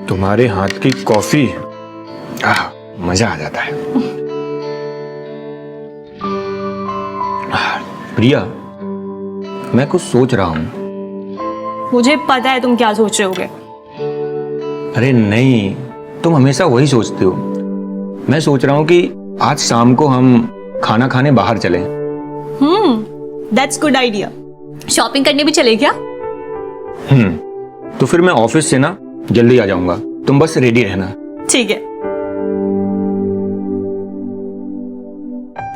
तुम्हारे हाथ की कॉफी, मजा आ जाता है। प्रिया, मैं कुछ सोच रहा हूं। मुझे पता है तुम क्या सोच रहे होगे। अरे नहीं, तुम हमेशा वही सोचते हो। मैं सोच रहा हूं कि आज शाम को हम खाना खाने बाहर चलें। That's good idea. शॉपिंग करने भी चले क्या? तो फिर मैं ऑफिस से ना जल्दी आ जाऊंगा, तुम बस रेडी रहना। ठीक है।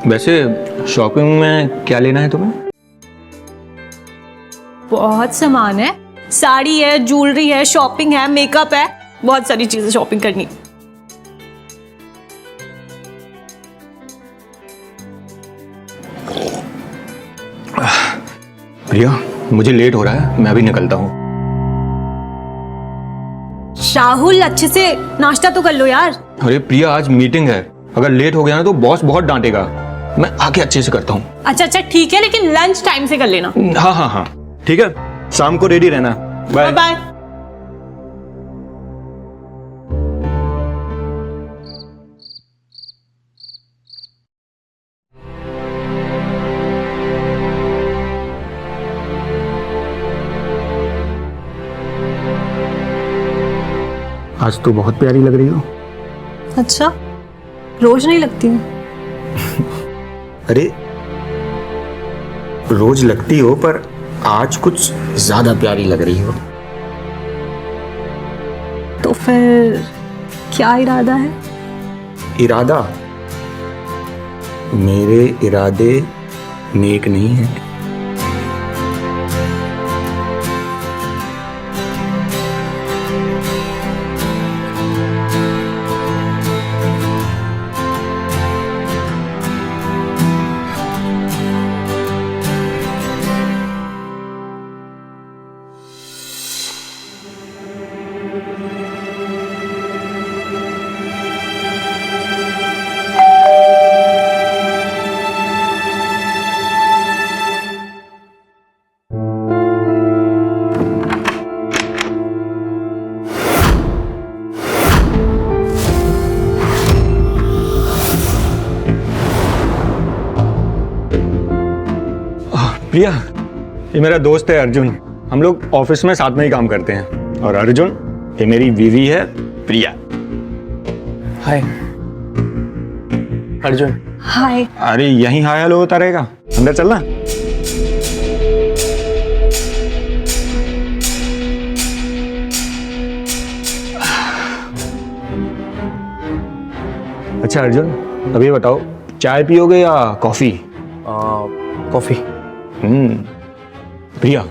वैसे शॉपिंग में क्या लेना है तुम्हें? बहुत सामान है, साड़ी है, ज्वेलरी है, शॉपिंग है, मेकअप है, बहुत सारी चीजें शॉपिंग करनी। प्रिया, मुझे लेट हो रहा है, मैं अभी निकलता हूँ। राहुल, अच्छे से नाश्ता तो कर लो यार। अरे प्रिया, आज मीटिंग है, अगर लेट हो गया ना तो बॉस बहुत डांटेगा। मैं आके अच्छे से करता हूँ। अच्छा ठीक है, लेकिन लंच टाइम से कर लेना। हाँ, ठीक है, शाम को रेडी रहना। Bye bye. आज तो बहुत प्यारी लग रही हो। अच्छा, रोज नहीं लगती हूँ। अरे रोज लगती हो, पर आज कुछ ज्यादा प्यारी लग रही हो। तो फिर क्या इरादा है? इरादा? मेरे इरादे नेक नहीं है। प्रिया, ये मेरा दोस्त है अर्जुन। हम लोग ऑफिस में साथ में ही काम करते हैं। और अर्जुन, ये मेरी बीवी है प्रिया। हाय अर्जुन। हाय। अरे यहीं हाय हेलो होता रहेगा, अंदर चलना। अच्छा अर्जुन, अभी बताओ, चाय पियोगे या कॉफी? कॉफी। प्रिया,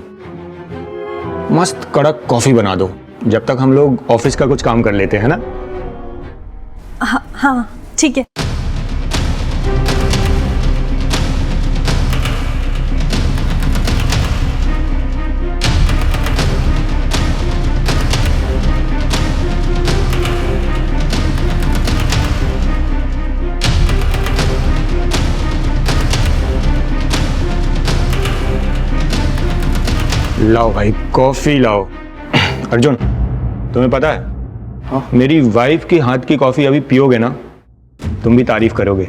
मस्त कड़क कॉफी बना दो, जब तक हम लोग ऑफिस का कुछ काम कर लेते हैं ना। हाँ ठीक है। लाओ भाई, कॉफी लाओ। अर्जुन, तुम्हें पता है, हाँ? मेरी वाइफ की हाथ की कॉफी अभी पियोगे ना, तुम भी तारीफ करोगे।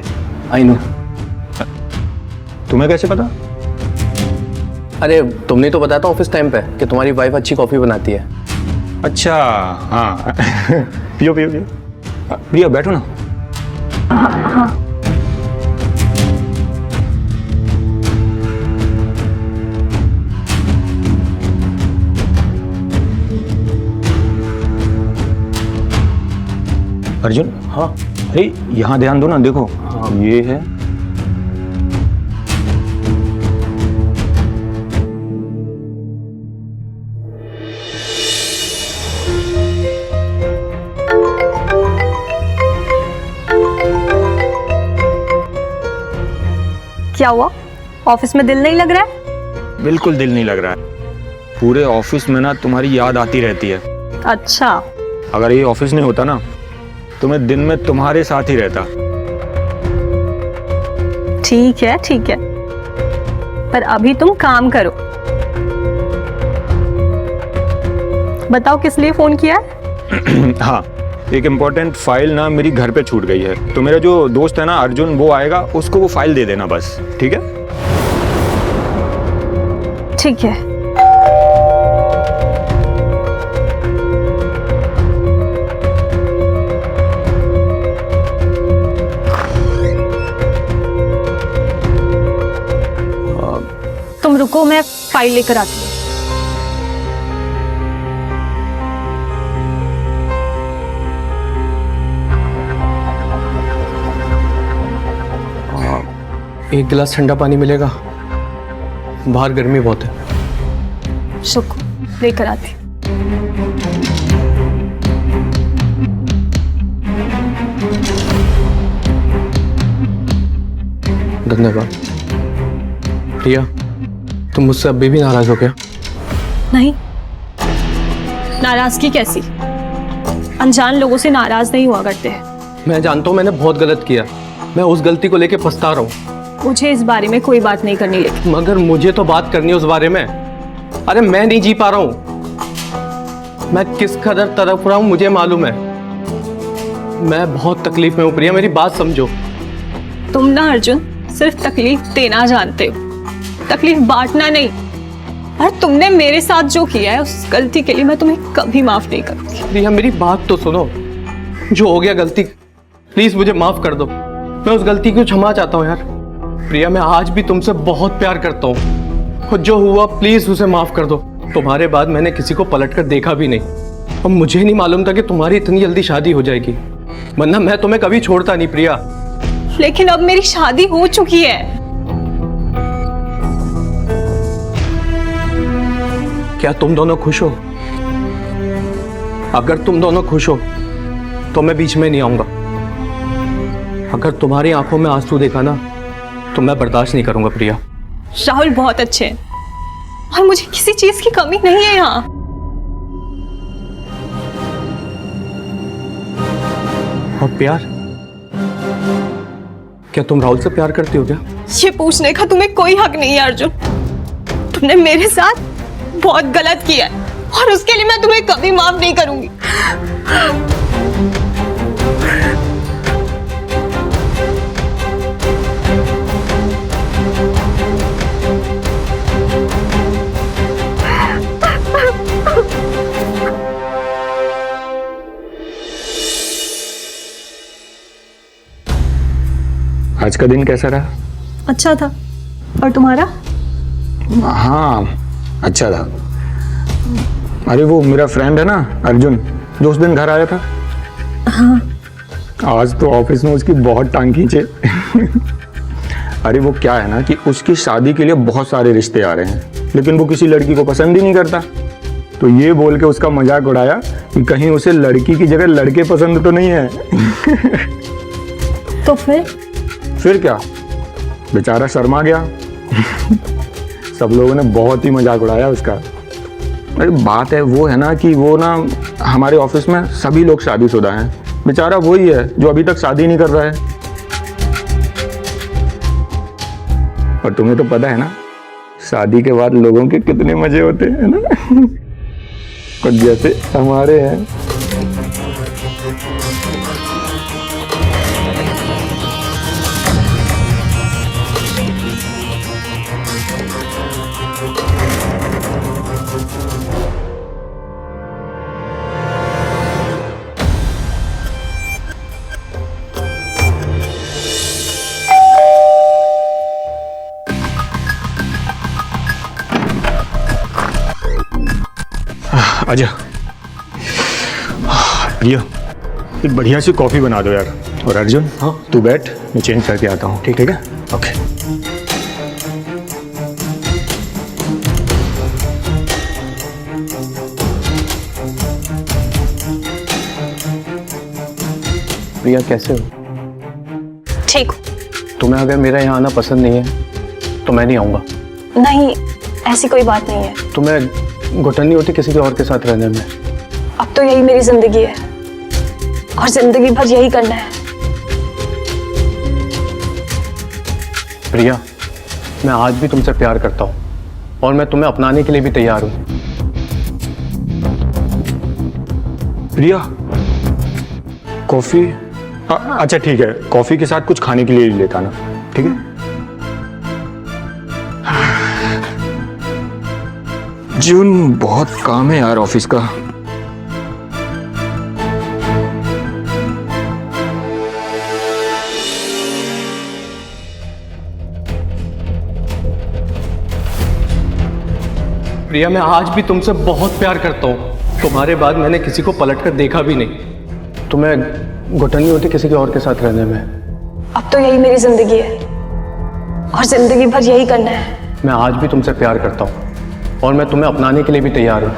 I know. तुम्हें कैसे पता? अरे तुमने तो बताया था ऑफिस टाइम पे कि तुम्हारी वाइफ अच्छी कॉफी बनाती है। अच्छा, हाँ। पियो पियो पियो। प्रिया बैठो ना। अर्जुन, हाँ। अरे यहाँ ध्यान दो ना, देखो। हाँ। ये है। क्या हुआ? ऑफिस में दिल नहीं लग रहा है? बिल्कुल दिल नहीं लग रहा है। पूरे ऑफिस में ना तुम्हारी याद आती रहती है। अच्छा। अगर ये ऑफिस नहीं होता ना, तो मैं दिन में तुम्हारे साथ ही रहता। ठीक है, पर अभी तुम काम करो। बताओ किस लिए फोन किया है? हाँ, एक इम्पोर्टेंट फाइल ना मेरी घर पे छूट गई है, तो मेरा जो दोस्त है ना अर्जुन, वो आएगा, उसको वो फाइल दे देना बस, ठीक है? ठीक है। तुम रुको, मैं फाइल लेकर आती हूँ। एक गिलास ठंडा पानी मिलेगा? बाहर गर्मी बहुत है। शुक्र, लेकर आती हूँ। धन्यवाद। प्रिया, तुम मुझसे अभी भी नाराज हो क्या? नहीं, नाराजगी कैसी? अनजान लोगों से नाराज नहीं हुआ करते हैं। मैं जानता हूँ मैंने बहुत गलत किया, मैं उस गलती को लेके पछता रहा हूँ। मुझे इस बारे में कोई बात नहीं करनी, लेकिन मगर मुझे तो बात करनी है उस बारे में। अरे मैं नहीं जी पा रहा हूँ, मैं किस कदर तड़प रहा हूँ मुझे मालूम है। मैं बहुत तकलीफ में हूँ प्रिया, मेरी बात समझो। तुम ना अर्जुन सिर्फ तकलीफ देना जानते हो, तकलीफ बांटना नहीं। और तुमने मेरे साथ जो किया है उस गलती के लिए मैं तुम्हें कभी माफ नहीं करूंगी। प्रिया मेरी बात तो सुनो, जो हो गया गलती, प्लीज मुझे माफ कर दो। मैं उस गलती को क्षमा चाहता हूँ यार। प्रिया मैं आज भी तुमसे बहुत प्यार करता हूँ, और जो हुआ प्लीज उसे माफ कर दो। तुम्हारे बाद मैंने किसी को पलट कर देखा भी नहीं, और मुझे नहीं मालूम था कि तुम्हारी इतनी जल्दी शादी हो जाएगी, वरना मैं तुम्हें कभी छोड़ता नहीं प्रिया। लेकिन अब मेरी शादी हो चुकी है। क्या तुम दोनों खुश हो? अगर तुम दोनों खुश हो तो मैं बीच में नहीं आऊंगा। अगर तुम्हारी आंखों में आंसू देखा ना तो मैं बर्दाश्त नहीं करूंगा प्रिया। राहुल बहुत अच्छे हैं और मुझे किसी चीज की कमी नहीं है यहाँ। और प्यार, क्या तुम राहुल से प्यार करती हो क्या? ये पूछने का तुम्हें कोई हक नहीं है अर्जुन। तुमने मेरे साथ बहुत गलत किया है और उसके लिए मैं तुम्हें कभी माफ नहीं करूंगी। आज का दिन कैसा रहा? अच्छा था। और तुम्हारा? हाँ, अच्छा था। अरे वो मेरा फ्रेंड है ना अर्जुन, जो उस दिन घर आया था, हाँ। आज तो ऑफिस में उसकी बहुत टांग खींचे। अरे वो क्या है ना कि उसकी शादी के लिए बहुत सारे रिश्ते आ रहे हैं, लेकिन वो किसी लड़की को पसंद ही नहीं करता। तो ये बोल के उसका मजाक उड़ाया कि कहीं उसे लड़की की जगह लड़के पसंद तो नहीं है। तो फिर क्या, बेचारा शर्मा गया। सब लोगों ने बहुत ही मजाक उड़ाया उसका। अरे बात है वो है ना कि वो ना हमारे ऑफिस में सभी लोग शादीशुदा हैं, बेचारा वही है जो अभी तक शादी नहीं कर रहा है। और तुम्हें तो पता है ना शादी के बाद लोगों के कितने मजे होते हैं ना। कुछ जैसे हमारे हैं। आजा, ये एक बढ़िया सी कॉफी बना दो यार। और अर्जुन, हाँ तू बैठ, मैं चेंज करके आता हूँ। ठीक है? ओके। प्रिया कैसे हो? ठीक। तुम्हें अगर मेरा यहाँ आना पसंद नहीं है तो मैं नहीं आऊँगा। नहीं, ऐसी कोई बात नहीं है। तुम्हें घुटन नहीं होती किसी के और के साथ रहने में? अब तो यही मेरी जिंदगी है और जिंदगी भर यही करना है। प्रिया, मैं आज भी तुमसे प्यार करता हूँ और मैं तुम्हें अपनाने के लिए भी तैयार हूँ। प्रिया, कॉफी? अच्छा ठीक है, कॉफी के साथ कुछ खाने के लिए ले लेता ना, ठीक है? जून, बहुत काम है यार ऑफिस का। प्रिया, मैं आज भी तुमसे बहुत प्यार करता हूँ। तुम्हारे बाद मैंने किसी को पलट कर देखा भी नहीं। तुम्हें घुटन नहीं होती किसी के और के साथ रहने में? अब तो यही मेरी जिंदगी है और जिंदगी भर यही करना है। मैं आज भी तुमसे प्यार करता हूँ और मैं तुम्हें अपनाने के लिए भी तैयार हूँ।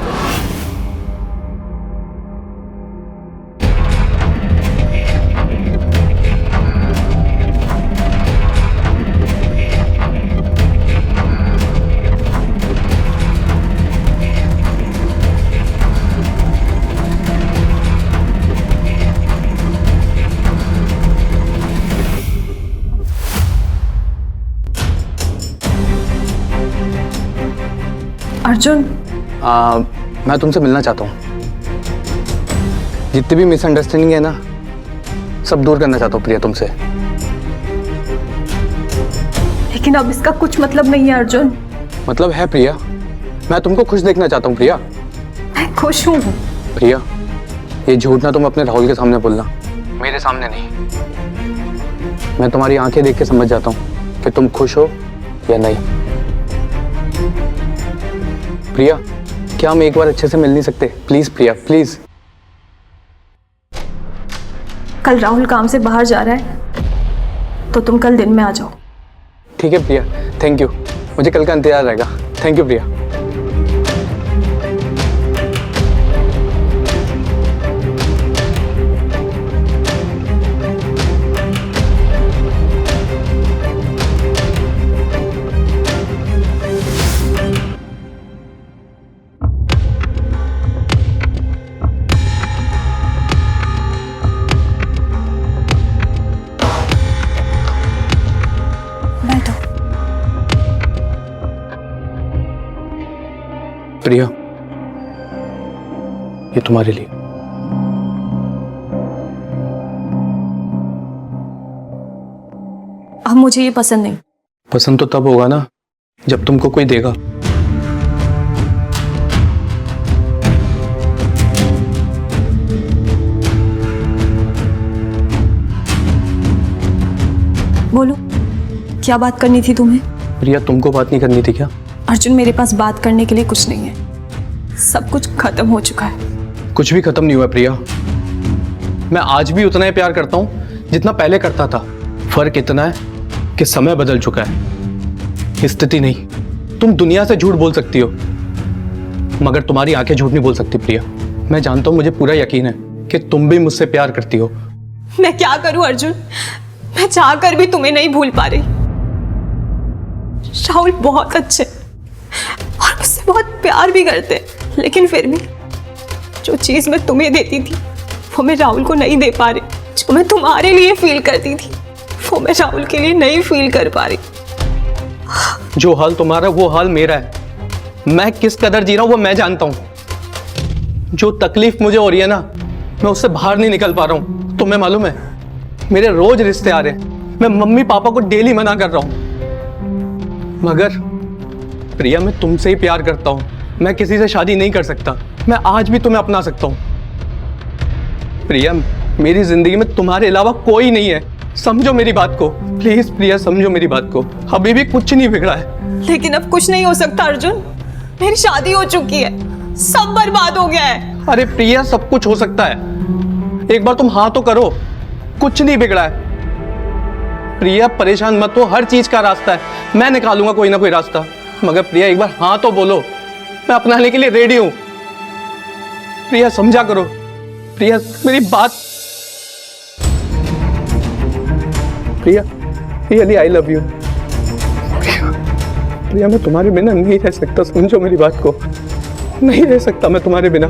अर्जुन, मैं तुमसे मिलना चाहता हूँ। जितनी भी मिसअंडरस्टैंडिंग है ना, सब दूर करना चाहता हूँ प्रिया तुमसे। लेकिन अब इसका कुछ मतलब नहीं है अर्जुन। मतलब है प्रिया, मैं तुमको खुश देखना चाहता हूँ प्रिया। मैं खुश हूँ। प्रिया, ये झूठ ना तुम अपने राहुल के सामने बोलना, मेरे सामने नहीं। मैं तुम्हारी आंखें देख के समझ जाता हूँ कि तुम खुश हो या नहीं। प्रिया, क्या हम एक बार अच्छे से मिल नहीं सकते? Please Priya, please. कल राहुल काम से बाहर जा रहा है, तो तुम कल दिन में आ जाओ। ठीक है प्रिया, थैंक यू। मुझे कल का इंतजार रहेगा। थैंक यू प्रिया। बैठो। प्रिया, ये तुम्हारे लिए। अब मुझे ये पसंद नहीं। पसंद तो तब होगा ना जब तुमको कोई देगा। बोलो, क्या बात करनी थी तुम्हें? प्रिया, तुमको बात नहीं करनी थी क्या? अर्जुन, मेरे पास बात करने के लिए कुछ नहीं है। सब कुछ खत्म हो चुका है। कुछ भी खत्म नहीं हुआ प्रिया। मैं आज भी उतना ही प्यार करता हूं जितना पहले करता था। फर्क इतना है कि समय बदल चुका है, स्थिति नहीं। तुम दुनिया से झूठ बोल सकती हो, मगर तुम्हारी आंखें झूठ नहीं बोल सकती प्रिया। मैं जानता हूं, मुझे पूरा यकीन है कि तुम भी मुझसे प्यार करती हो। मैं क्या करूं अर्जुन? मैं चाहकर भी तुम्हें नहीं भूल पा रही। राहुल बहुत अच्छे और मुझसे बहुत प्यार भी करते, लेकिन फिर भी जो चीज मैं तुम्हें देती थी वो मैं राहुल को नहीं दे पा रही। जो मैं तुम्हारे लिए फील करती थी वो मैं राहुल के लिए नहीं फील कर पा रही। जो हाल तुम्हारा वो हाल मेरा है। मैं किस कदर जी रहा हूं वो मैं जानता हूं। जो तकलीफ मुझे हो रही है ना, मैं उससे बाहर नहीं निकल पा रहा हूं। तुम्हें मालूम है, मेरे रोज रिश्ते आ रहे हैं। मैं मम्मी पापा को डेली मना कर रहा हूं, मगर प्रिया, मैं तुमसे ही प्यार करता हूं। मैं किसी से शादी नहीं कर सकता। मैं आज भी तुम्हें अपना सकता हूं। प्रिया, मेरी जिंदगी में तुम्हारे अलावा कोई नहीं है। समझो मेरी बात को, प्लीज प्रिया, समझो मेरी बात को। अभी भी कुछ नहीं बिगड़ा है। लेकिन अब कुछ नहीं हो सकता अर्जुन। मेरी शादी हो चुकी है, सब बर्बाद हो गया है। अरे प्रिया, सब कुछ हो सकता है। एक बार तुम हाँ तो करो, कुछ नहीं बिगड़ा है। प्रिया, परेशान मत हो, हर चीज का रास्ता है। मैं निकालूंगा कोई ना कोई रास्ता। मगर प्रिया, एक बार हाँ तो बोलो, मैं अपनाने के लिए रेडी हूं। प्रिया, समझा करो। प्रिया, मेरी बात। प्रिया, रियली आई लव यू। प्रिया, मैं तुम्हारे बिना नहीं रह सकता। समझो मेरी बात को, नहीं रह सकता मैं तुम्हारे बिना।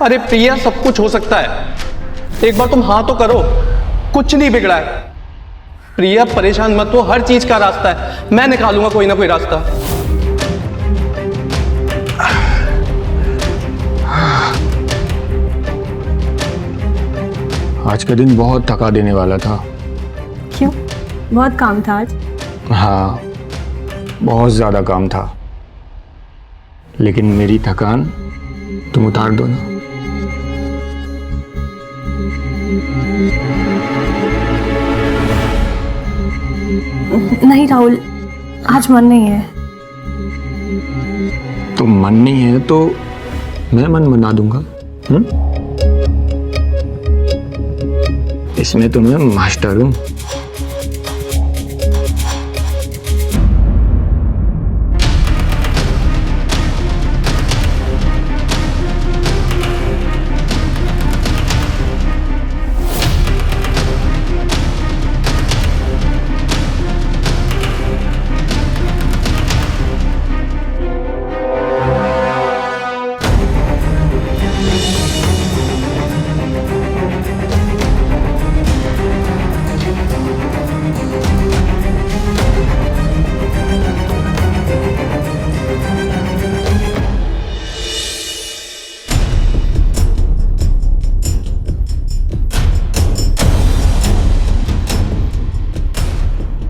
अरे प्रिया, सब कुछ हो सकता है, एक बार तुम हाँ तो करो, कुछ नहीं बिगड़ा है। प्रिया परेशान मत हो, हर चीज का रास्ता है, मैं निकालूंगा कोई ना कोई रास्ता। आज का दिन बहुत थका देने वाला था। क्यों? बहुत काम था आज? हाँ, बहुत ज़्यादा काम था, लेकिन मेरी थकान तुम उतार दो ना। नहीं राहुल, आज मन नहीं है। तो मन नहीं है तो मैं मन बना दूंगा। इसमें तो मैं मास्टर हूं।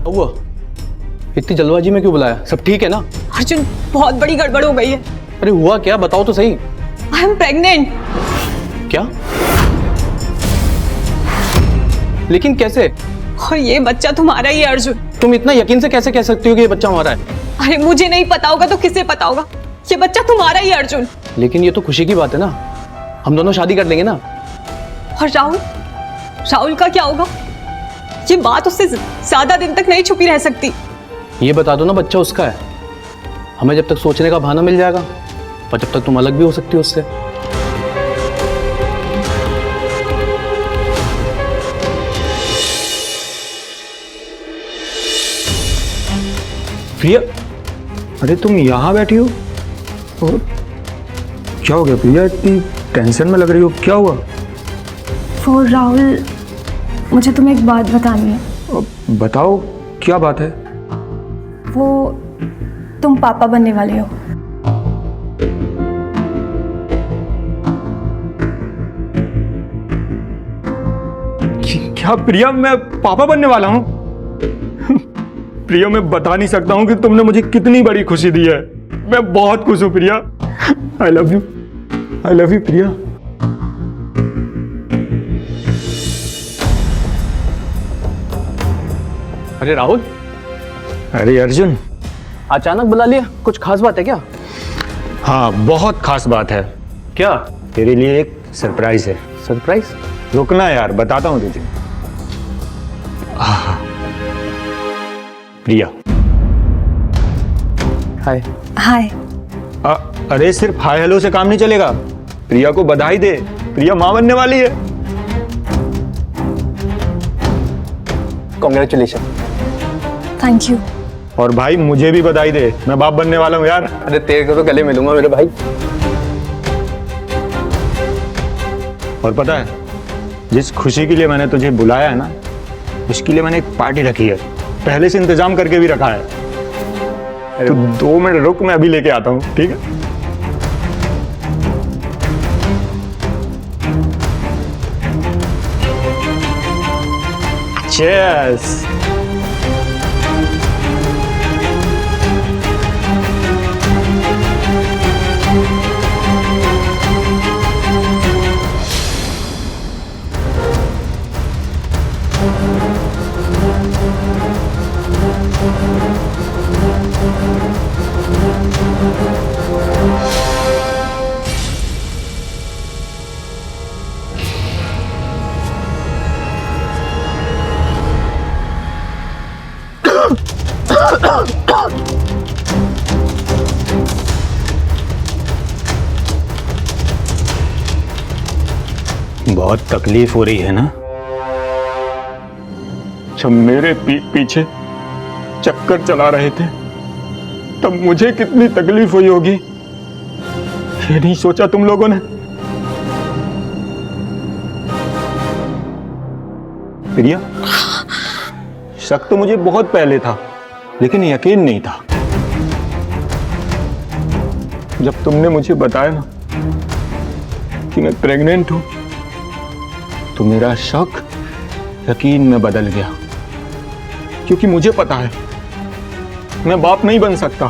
हुआ इतनी जल्दबाजी में क्यों बुलाया? सब ठीक है ना? अर्जुन, बहुत बड़ी गड़बड़ हो गई है। अरे हुआ क्या, बताओ तो सही। I am pregnant. क्या? लेकिन कैसे? और ये बच्चा तुम्हारा ही है अर्जुन। तुम इतना यकीन से कैसे कह सकती हो कि ये बच्चा हमारा है? अरे मुझे नहीं पता होगा तो किसे पता होगा? ये बच्चा तुम्हारा ही है अर्जुन। लेकिन ये तो खुशी की बात है ना, हम दोनों शादी कर लेंगे ना। और राहुल, राहुल का क्या होगा? ये बात उससे ज्यादा दिन तक नहीं छुपी रह सकती। ये बता दो ना, बच्चा उसका है, हमें जब तक सोचने का बहाना मिल जाएगा, और जब तक तुम अलग भी हो सकती हो उससे। प्रिया, अरे तुम यहाँ बैठी हो? और क्या हो गया प्रिया, इतनी टेंशन में लग रही हो, क्या हुआ? वो राहुल, मुझे तुम्हें एक बात बतानी है। बताओ, क्या बात है? वो तुम पापा बनने वाले हो। क्या प्रिया, मैं पापा बनने वाला हूँ? प्रिया, मैं बता नहीं सकता हूँ कि तुमने मुझे कितनी बड़ी खुशी दी है। मैं बहुत खुश हूँ Priya. I love you, I love you Priya. अरे राहुल। अरे अर्जुन। अचानक बुला लिया, कुछ खास बात है क्या? हाँ, बहुत खास बात है। क्या? तेरे लिए एक सरप्राइज है। सरप्राइज? रुकना यार, बताता हूँ तुझे। प्रिया। हाय। हाय। अरे सिर्फ हाय हेलो से काम नहीं चलेगा, प्रिया को बधाई दे, प्रिया माँ बनने वाली है। कॉन्ग्रेचुलेशन। Thank you. और भाई मुझे भी बधाई दे, मैं बाप बनने वाला हूँ यार। अरे तेरे को तो गले मिलूंगा मेरे भाई। और पता है, जिस खुशी के लिए मैंने तुझे बुलाया है ना, उसके लिए मैंने एक पार्टी रखी है, पहले से इंतजाम करके भी रखा है। तो 2 मिनट रुक, मैं अभी लेके आता हूँ, ठीक है? Cheers! बहुत तकलीफ हो रही है ना? जब मेरे पीछे चक्कर चला रहे थे तब मुझे कितनी तकलीफ हुई होगी, ये नहीं सोचा तुम लोगों ने। प्रिया, शक तो मुझे बहुत पहले था, लेकिन यकीन नहीं था। जब तुमने मुझे बताया ना कि मैं प्रेग्नेंट हूं, तो मेरा शक यकीन में बदल गया, क्योंकि मुझे पता है मैं बाप नहीं बन सकता।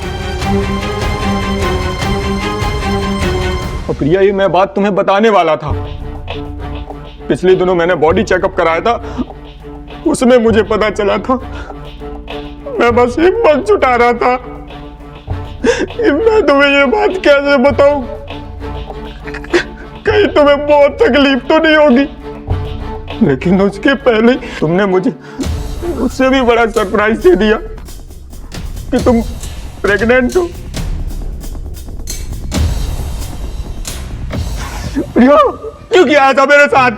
और प्रिया, ये मैं बात तुम्हें बताने वाला था। पिछले दिनों मैंने बॉडी चेकअप कराया था, उसमें मुझे पता चला था। मैं बस हिम्मत जुटा रहा था कि मैं तुम्हें ये बात कैसे बताऊं, कहीं तुम्हें बहुत तकलीफ तो नहीं होगी। लेकिन उसके पहले तुमने मुझे उससे भी बड़ा सरप्राइज दे दिया कि तुम प्रेग्नेंट हो। प्रिया, क्यों किया था मेरे साथ?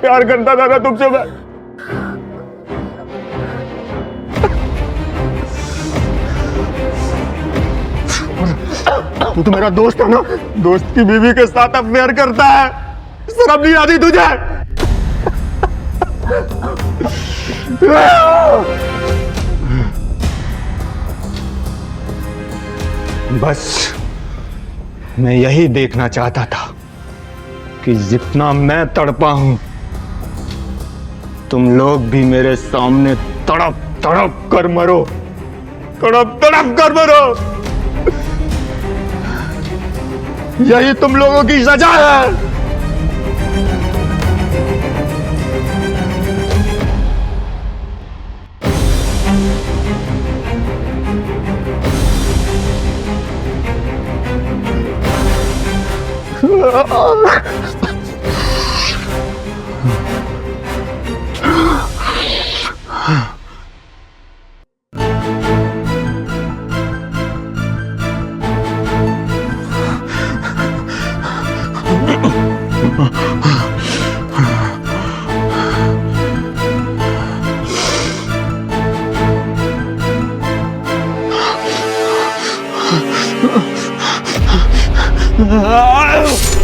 प्यार करता था ना तुमसे मैं। तू तो मेरा दोस्त है ना, दोस्त की बीवी के साथ अफेयर करता है, शर्म नहीं आती तुझे? बस मैं यही देखना चाहता था कि जितना मैं तड़पा हूं, तुम लोग भी मेरे सामने तड़प तड़प कर मरो, तड़प तड़प कर मरो। यही तुम लोगों की सजा है। Ah!